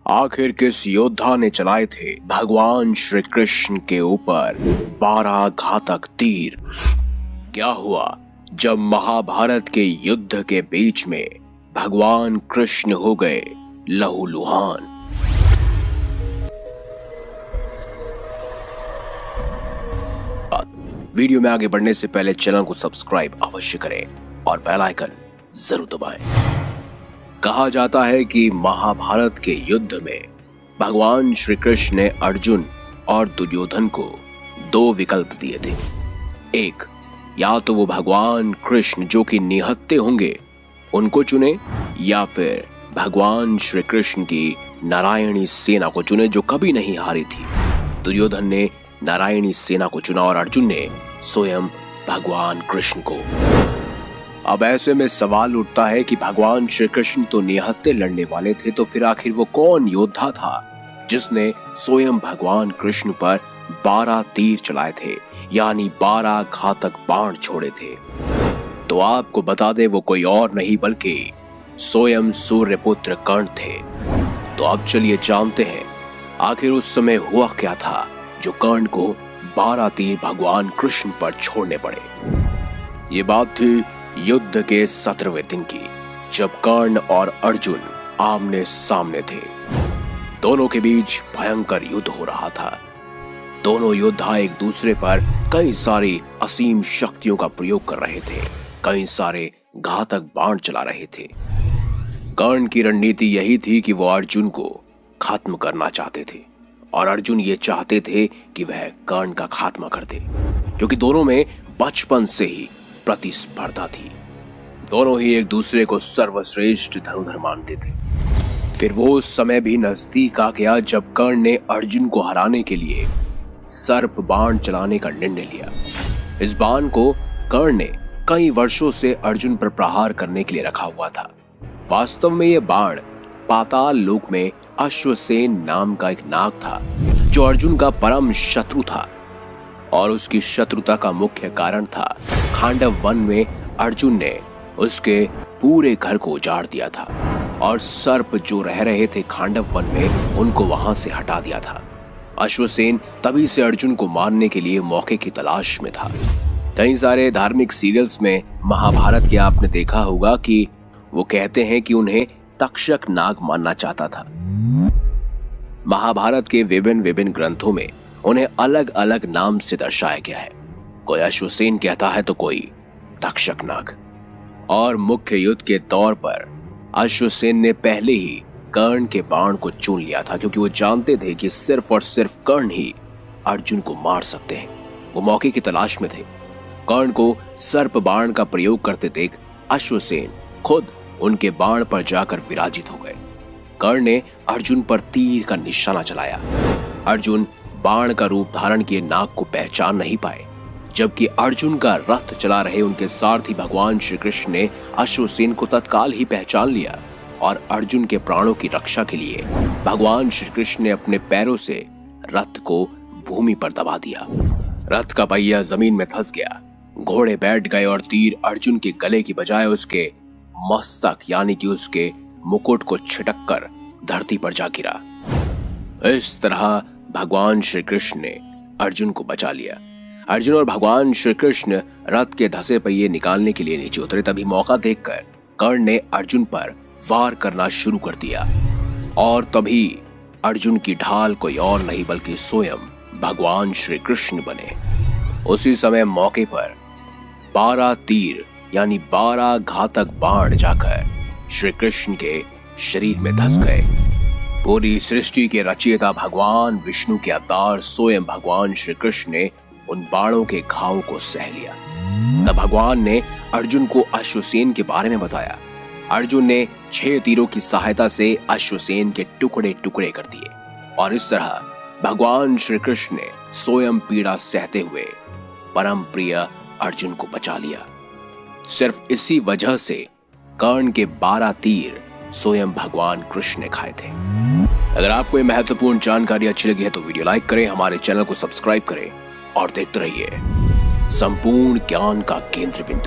आखिर किस योद्धा ने चलाए थे भगवान श्री कृष्ण के ऊपर 12 घातक तीर? क्या हुआ जब महाभारत के युद्ध के बीच में भगवान कृष्ण हो गए लहूलुहान? वीडियो में आगे बढ़ने से पहले चैनल को सब्सक्राइब अवश्य करें और बेल आइकन जरूर दबाएं। कहा जाता है कि महाभारत के युद्ध में भगवान श्री कृष्ण ने अर्जुन और दुर्योधन को 2 विकल्प दिए थे। एक, या तो वो भगवान कृष्ण जो कि निहत्थे होंगे उनको चुने, या फिर भगवान श्री कृष्ण की नारायणी सेना को चुने जो कभी नहीं हारी थी। दुर्योधन ने नारायणी सेना को चुना और अर्जुन ने स्वयं भगवान कृष्ण को। अब ऐसे में सवाल उठता है कि भगवान श्री कृष्ण तो निहत्थे लड़ने वाले थे, तो फिर आखिर वो कौन योद्धा था जिसने स्वयं भगवान कृष्ण पर 12 तीर चलाए थे, यानी 12 घातक बाण छोड़े थे? तो आपको बता दे वो कोई और नहीं बल्कि स्वयं सूर्यपुत्र कर्ण थे। तो अब चलिए जानते हैं आखिर उस समय हुआ क्या था जो कर्ण को 12 तीर भगवान कृष्ण पर छोड़ने पड़े। ये बात थी युद्ध के 17वें दिन की, जब कर्ण और अर्जुन आमने सामने थे। दोनों के बीच भयंकर युद्ध हो रहा था। दोनों योद्धा एक दूसरे पर कई सारी असीम शक्तियों का प्रयोग कर रहे थे, कई सारे घातक बाण चला रहे थे। कर्ण की रणनीति यही थी कि वो अर्जुन को खत्म करना चाहते थे और अर्जुन ये चाहते थे कि वह कर्ण का खात्मा कर दे, क्योंकि दोनों में बचपन से ही प्रतिस्पर्धा थी। दोनों ही एक दूसरे को सर्वश्रेष्ठ धनुधर मानते थे। फिर वो उस समय भी नजदीक आ गया जब कर्ण ने अर्जुन को हराने के लिए सर्प बाण चलाने का निर्णय लिया। इस बाण को कर्ण ने कई वर्षों से अर्जुन पर प्रहार करने के लिए रखा हुआ था। वास्तव में यह बाण पाताल लोक में अश्वसेन नाम का एक नाग था जो अर्जुन का परम शत्रु था, और उसकी शत्रुता का मुख्य कारण था खांडव वन में अर्जुन ने उसके पूरे घर को उजाड़ दिया था और सर्प जो रह रहे थे खांडव वन में उनको वहां से हटा दिया था। अश्वसेन तभी से अर्जुन को मारने के लिए मौके की तलाश में था। कई सारे धार्मिक सीरियल्स में महाभारत के आपने देखा होगा कि वो कहते हैं कि उन्हें तक्षक नाग मानना चाहता था। महाभारत के विभिन्न ग्रंथों में उन्हें अलग अलग नाम से दर्शाया गया है। कोई अश्वसेन कहता है तो कोई तक्षक नाग। और मुख्य युद्ध के तौर पर अश्वसेन ने पहले ही कर्ण के बाण को चुन लिया था, क्योंकि वो जानते थे कि सिर्फ और सिर्फ कर्ण ही अर्जुन को मार सकते हैं। वो मौके की तलाश में थे। कर्ण को सर्प बाण का प्रयोग करते देख अश्वसेन खुद उनके बाण पर जाकर विराजित हो गए। कर्ण ने अर्जुन पर तीर का निशाना चलाया। अर्जुन बाण का रूप धारण किए नाग को पहचान नहीं पाए, जबकि अर्जुन का रथ चला रहे उनके सारथी भगवान श्री कृष्ण ने अश्वसेन को तत्काल ही पहचान लिया और अर्जुन के प्राणों की रक्षा के लिए भगवान श्री कृष्ण ने अपने पैरों से रथ को भूमि पर दबा दिया। रथ का पहिया जमीन में धंस गया। घोड़े बैठ गए और तीर अर्जुन के गले की बजाय उसके मस्तक यानी कि उसके मुकुट को छिटककर धरती पर जा गिरा। इस तरह भगवान श्री कृष्ण ने अर्जुन को बचा लिया। अर्जुन और भगवान श्री कृष्ण रथ के धंसे पहिए निकालने के लिए नीचे उतरे। तभी मौका देखकर कर्ण ने अर्जुन पर वार करना शुरू कर दिया और तभी अर्जुन की ढाल कोई और नहीं बल्कि स्वयं भगवान श्री कृष्ण बने। उसी समय मौके पर 12 तीर यानी 12 घातक बाण जाकर श्री कृष्ण के शरीर में धंस गए। पूरी सृष्टि के रचयिता भगवान विष्णु के अवतार स्वयं भगवान श्री कृष्ण ने उन बाणों के घावों को सह लिया। तब भगवान ने अर्जुन को अश्वसेन के बारे में बताया। अर्जुन ने 6 तीरों की सहायता से अश्वसेन के टुकड़े टुकड़े कर दिए और इस तरह भगवान श्री कृष्ण ने स्वयं पीड़ा सहते हुए परम प्रिय अर्जुन को बचा लिया। सिर्फ इसी वजह से कर्ण के 12 तीर स्वयं भगवान कृष्ण ने खाए थे। अगर आपको ये महत्वपूर्ण जानकारी अच्छी लगी है तो वीडियो लाइक करें, हमारे चैनल को सब्सक्राइब करें और देखते रहिए संपूर्ण ज्ञान का केंद्र बिंदु।